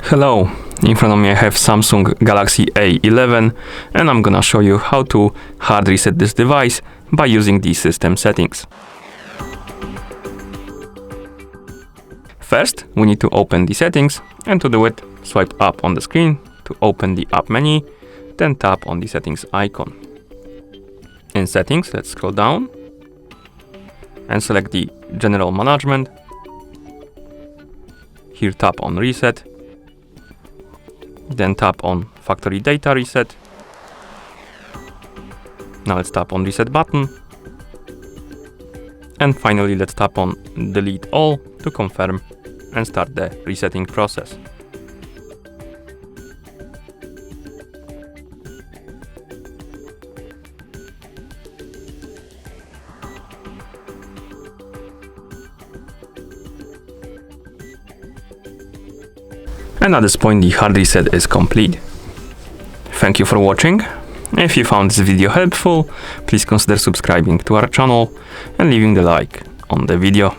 Hello, in front of me I have Samsung Galaxy A11 and I'm gonna show you how to hard reset this device by using these system settings. First, we need to open the settings, and to do it, swipe up on the screen to open the app menu, then tap on the settings icon. In settings, let's scroll down and select the general management. Here tap on reset, then tap on factory data reset. Now let's tap on reset button. And finally let's tap on delete all to confirm and start the resetting process. And at this point the hard reset is complete. Thank you for watching. If you found this video helpful, please consider subscribing to our channel and leaving the like on the video.